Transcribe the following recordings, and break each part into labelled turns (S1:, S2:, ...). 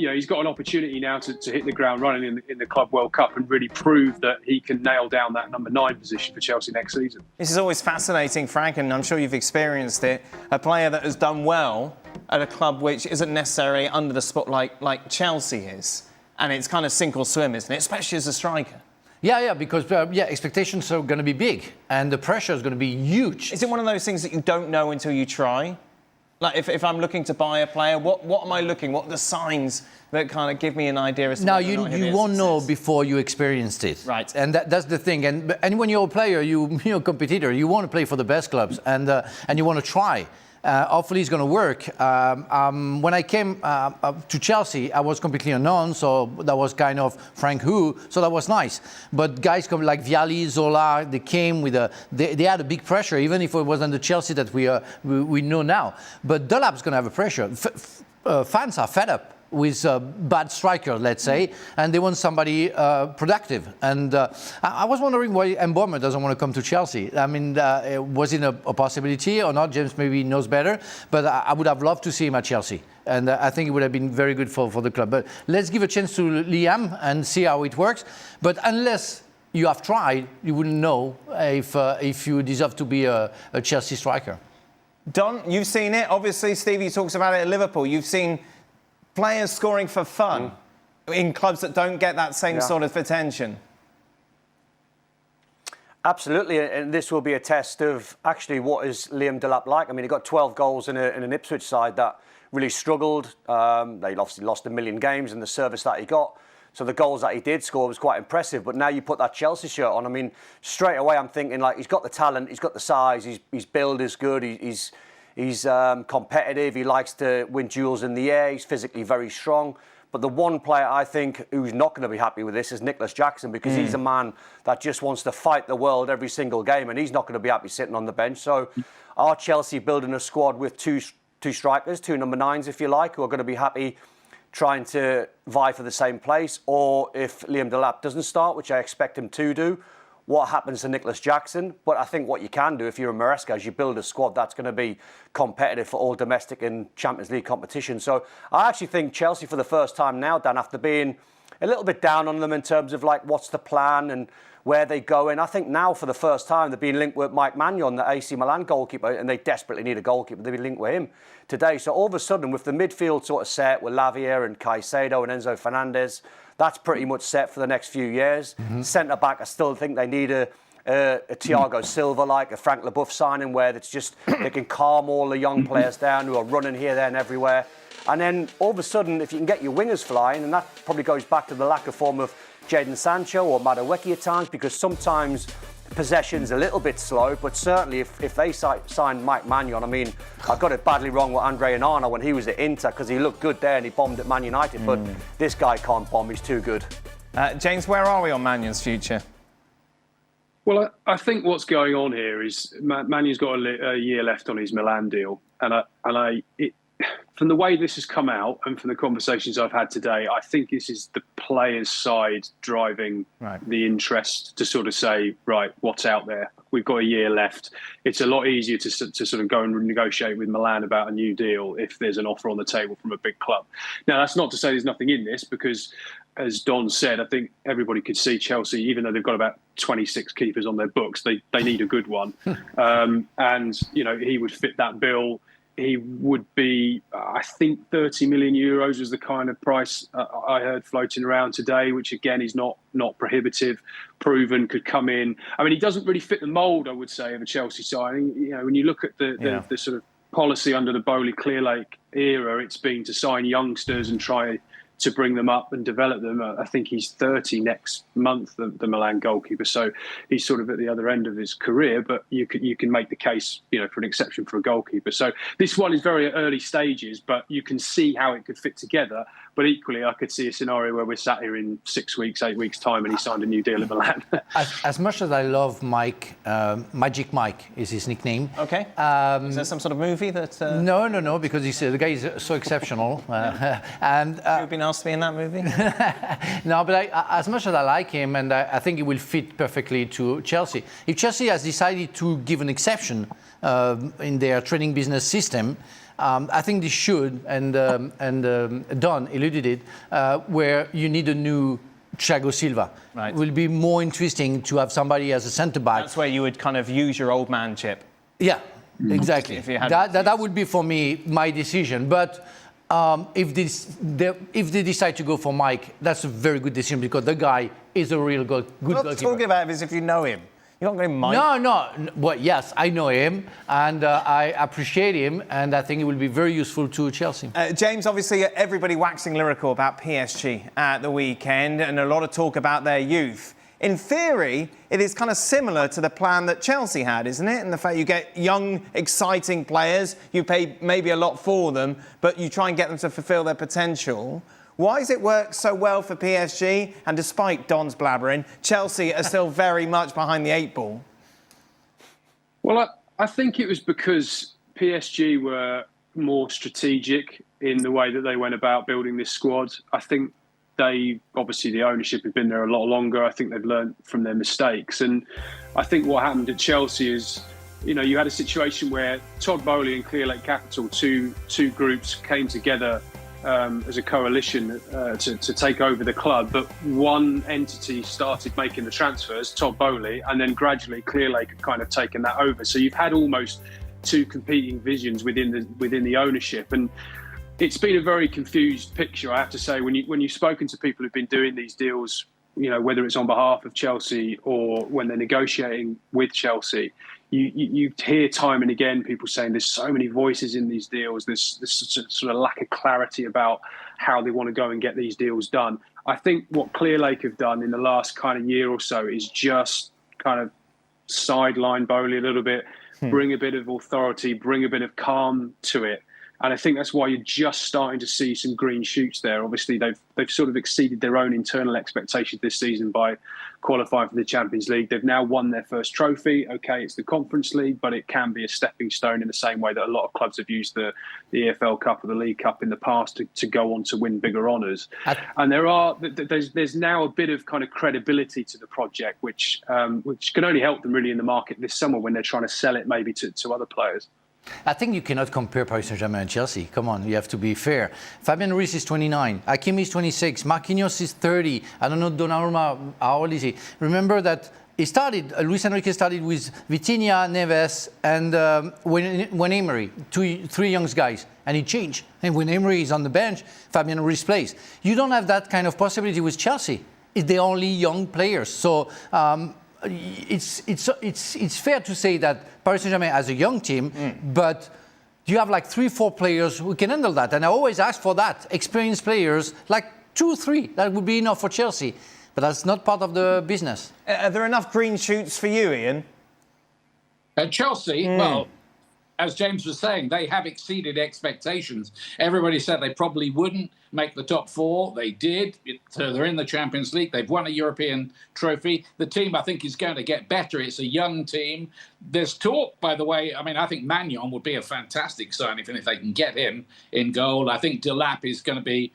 S1: he's got an opportunity now to hit the ground running in the Club World Cup and really prove that he can nail down that number 9 position for Chelsea next season.
S2: This is always fascinating, Frank, and I'm sure you've experienced it. A player that has done well at a club which isn't necessarily under the spotlight like Chelsea is. And it's kind of sink or swim, isn't it? Especially as a striker.
S3: Yeah, because expectations are going to be big and the pressure is going to be huge.
S2: Is it one of those things that you don't know until you try? Like, if I'm looking to buy a player, what am I looking? What are the signs that kind of give me an idea as to
S3: now,
S2: whether or not
S3: you won't know before you experienced it.
S2: Right.
S3: And that's the thing. And when you're a player, you're a competitor, you want to play for the best clubs and you want to try. Hopefully it's going to work. When I came to Chelsea, I was completely unknown, so that was kind of Frank Who, so that was nice. But guys come like Vialli, Zola, they came with they had a big pressure, even if it wasn't the Chelsea that we know now. But Delap's going to have a pressure. Fans are fed up with a bad striker, let's say, and they want somebody productive. And I was wondering why Mboma doesn't want to come to Chelsea. I mean, was it a possibility or not? James maybe knows better, but I would have loved to see him at Chelsea. And I think it would have been very good for the club. But let's give a chance to Liam and see how it works. But unless you have tried, you wouldn't know if you deserve to be a Chelsea striker.
S2: Don, you've seen it. Obviously, Stevie talks about it at Liverpool. You've seen players scoring for fun in clubs that don't get that same sort of attention.
S4: Absolutely, and this will be a test of actually what is Liam Delap like. I mean, he got 12 goals in an Ipswich side that really struggled. They obviously lost a million games in the service that he got. So the goals that he did score was quite impressive. But now you put that Chelsea shirt on, I mean, straight away I'm thinking, like, he's got the talent, he's got the size, his build is good, He's competitive, he likes to win duels in the air, he's physically very strong. But the one player I think who's not going to be happy with this is Nicholas Jackson, because he's a man that just wants to fight the world every single game, and he's not going to be happy sitting on the bench. So are Chelsea building a squad with two strikers, 2 number 9s if you like, who are going to be happy trying to vie for the same place? Or if Liam Delap doesn't start, which I expect him to do, what happens to Nicholas Jackson? But I think what you can do if you're a Maresca is you build a squad that's going to be competitive for all domestic and Champions League competition. So I actually think Chelsea for the first time now, Dan, after being a little bit down on them in terms of like what's the plan and where they go in, I think now for the first time they're being linked with Mike Maignan, the AC Milan goalkeeper, and they desperately need a goalkeeper. They've been linked with him today. So all of a sudden with the midfield sort of set with Lavia and Caicedo and Enzo Fernandez, that's pretty much set for the next few years. Centre-back, I still think they need a Thiago Silva, like a Frank Leboeuf signing, where it's just they can calm all the young players down who are running here, there and everywhere. And then all of a sudden, if you can get your wingers flying, and that probably goes back to the lack of form of Jadon Sancho or Madueke at times, because sometimes possession's a little bit slow, but certainly if they signed Mike Maignan, I mean, I got it badly wrong with Andre Onana when he was at Inter, because he looked good there and he bombed at Man United, but this guy can't bomb, he's too good.
S2: James, where are we on Magnan's future?
S1: Well, I think what's going on here is Magnan's got a year left on his Milan deal, from the way this has come out and from the conversations I've had today, I think this is the players' side driving the interest to sort of say, right, what's out there? We've got a year left. It's a lot easier to sort of go and negotiate with Milan about a new deal if there's an offer on the table from a big club. Now, that's not to say there's nothing in this, because as Don said, I think everybody could see Chelsea, even though they've got about 26 keepers on their books, they need a good one. And, he would fit that bill. He would be, I think, 30 million euros was the kind of price I heard floating around today, which again is not prohibitive, proven, could come in. I mean, he doesn't really fit the mould, I would say, of a Chelsea signing. When you look at the sort of policy under the Bowley-Clearlake era, it's been to sign youngsters and try to bring them up and develop them. I think he's 30 next month, the Milan goalkeeper. So he's sort of at the other end of his career, but you can make the case, for an exception for a goalkeeper. So this one is very early stages, but you can see how it could fit together. But equally, I could see a scenario where we're sat here in 6 weeks, 8 weeks' time, and he signed a new deal at Milan.
S3: as much as I love Mike, Magic Mike is his nickname.
S2: Okay. Is there some sort of movie that?
S3: No, because the guy is so exceptional. And
S2: you've been asked to be in that movie.
S3: No, but as much as I like him, and I think he will fit perfectly to Chelsea. If Chelsea has decided to give an exception in their training business system, I think this should, and Don alluded it, where you need a new Thiago Silva.
S2: Right.
S3: It will be more interesting to have somebody as a centre-back.
S2: That's where you would kind of use your old man chip.
S3: Yeah, exactly.
S2: If you had
S3: that would be, for me, my decision. But if they decide to go for Mike, that's a very good decision because the guy is a real good
S2: What I'm
S3: goalkeeper.
S2: talking about is if you know him. You're not going Mike.
S3: No. Well, yes, I know him, and I appreciate him, and I think it will be very useful to Chelsea.
S2: James, obviously, everybody waxing lyrical about PSG at the weekend, and a lot of talk about their youth. In theory, it is kind of similar to the plan that Chelsea had, isn't it? And the fact you get young, exciting players, you pay maybe a lot for them, but you try and get them to fulfil their potential. Why has it worked so well for PSG? And despite Don's blabbering, Chelsea are still very much behind the 8 ball.
S1: Well, I think it was because PSG were more strategic in the way that they went about building this squad. I think obviously the ownership had been there a lot longer. I think they've learned from their mistakes. And I think what happened at Chelsea is, you had a situation where Todd Boehly and Clearlake Capital, two groups, came together as a coalition to take over the club, but one entity started making the transfers, Todd Boehly, and then gradually Clearlake had kind of taken that over. So you've had almost two competing visions within the ownership, and it's been a very confused picture, I have to say. When you've spoken to people who've been doing these deals, whether it's on behalf of Chelsea or when they're negotiating with Chelsea, you hear time and again people saying there's so many voices in these deals. There's sort of lack of clarity about how they want to go and get these deals done. I think what Clearlake have done in the last kind of year or so is just kind of sideline Boehly a little bit, bring a bit of authority, bring a bit of calm to it. And I think that's why you're just starting to see some green shoots there. Obviously, they've sort of exceeded their own internal expectations this season by qualifying for the Champions League. They've now won their first trophy. OK, it's the Conference League, but it can be a stepping stone in the same way that a lot of clubs have used the EFL Cup or the League Cup in the past to go on to win bigger honours. And there's now a bit of kind of credibility to the project, which can only help them really in the market this summer when they're trying to sell it maybe to other players.
S3: I think you cannot compare Paris Saint-Germain and Chelsea. Come on, you have to be fair. Fabian Ruiz is 29, Hakimi is 26, Marquinhos is 30. I don't know Donnarumma, how old is he? Remember that Luis Enrique started with Vitinha, Neves, and when Emery, three young guys, and he changed. And when Emery is on the bench, Fabian Ruiz plays. You don't have that kind of possibility with Chelsea. They're only young players. So it's fair to say that Paris Saint-Germain has a young team, but you have like 3-4 players who can handle that. And I always ask for that, experienced players, like 2-3, that would be enough for Chelsea. But that's not part of the business.
S2: Are there enough green shoots for you, Ian?
S5: At Chelsea, well, as James was saying, they have exceeded expectations. Everybody said they probably wouldn't make the top 4. They did. So they're in the Champions League. They've won a European trophy. The team, I think, is going to get better. It's a young team. There's talk, by the way, I think Magnon would be a fantastic signing if they can get him in goal. I think Delap is going to be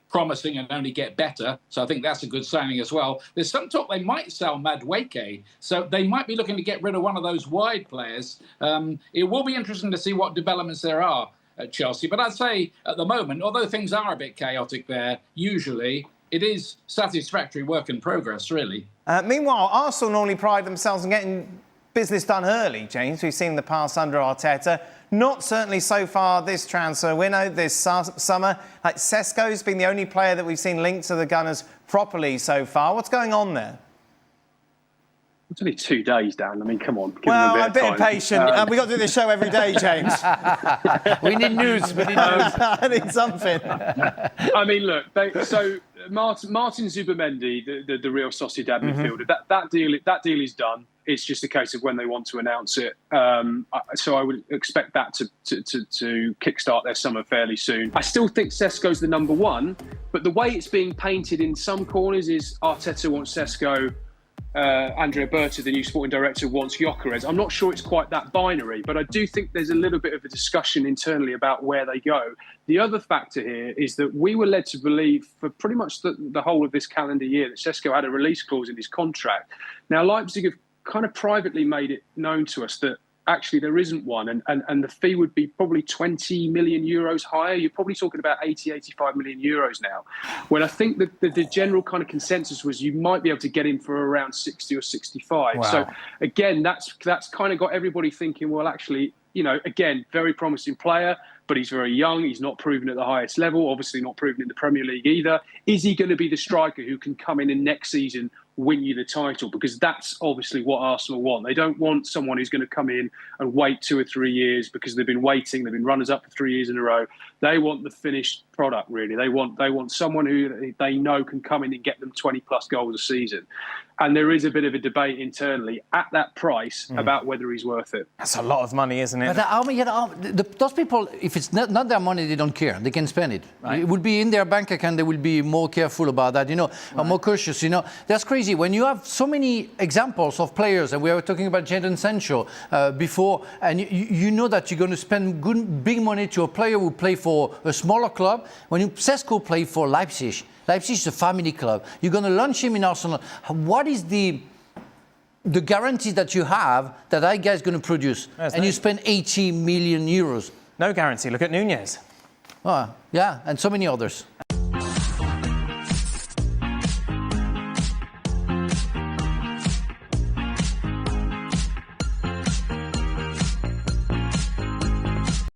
S5: promising and only get better. So I think that's a good signing as well. There's some talk they might sell Madueke. So they might be looking to get rid of one of those wide players. It will be interesting to see what developments there are at Chelsea. But I'd say at the moment, although things are a bit chaotic there, usually it is satisfactory work in progress, really.
S2: Meanwhile, Arsenal normally pride themselves on getting business done early, James. We've seen in the past under Arteta. Not certainly so far this transfer window, this summer. Like Sesko's been the only player that we've seen linked to the Gunners properly so far. What's going on there?
S1: It's only 2 days, Dan. I mean, come on. Give
S2: Well,
S1: them
S2: I'm a bit
S1: of time.
S2: impatient. We've got to do this show every day, James.
S3: We need news.
S2: I need something.
S1: I mean, look. So Martin Zubimendi, the Real Sociedad midfielder, that deal is done. It's just a case of when they want to announce it. So I would expect that to kickstart their summer fairly soon. I still think Sesko's the number one, but the way it's being painted in some corners is Arteta wants Sesko, Andrea Berta, the new sporting director, wants Gyökeres. I'm not sure it's quite that binary, but I do think there's a little bit of a discussion internally about where they go. The other factor here is that we were led to believe for pretty much the whole of this calendar year that Sesko had a release clause in his contract. Now, Leipzig have kind of privately made it known to us that actually there isn't one, and the fee would be probably 20 million euros higher. You're probably talking about 85 million euros now, when I think that the general kind of consensus was you might be able to get him for around 60 or 65.
S2: Wow.
S1: So again, that's kind of got everybody thinking, well, actually, again, very promising player, but he's very young. He's not proven at the highest level, obviously not proven in the Premier League either. Is he going to be the striker who can come in and next season win you the title? Because that's obviously what Arsenal want. They don't want someone who's going to come in and wait 2 or 3 years because they've been waiting. They've been runners-up for 3 years in a row. They want the finished product, really. They want someone who they know can come in and get them 20-plus goals a season. And there is a bit of a debate internally at that price about whether he's worth it.
S2: That's a lot of money, isn't it?
S3: But those people, if it's not their money, they don't care. They can spend it. Right. It would be in their bank account. They will be more careful about that, or more cautious. That's crazy. When you have so many examples of players, and we were talking about Jadon Sancho before, and you know that you're going to spend big money to a player who play for a smaller club. When Sesko played for Leipzig is a family club. You're going to launch him in Arsenal. What is the guarantee that you have that guy is going to produce? You spend 80 million euros.
S2: No guarantee. Look at Nunez.
S3: Yeah, and so many others.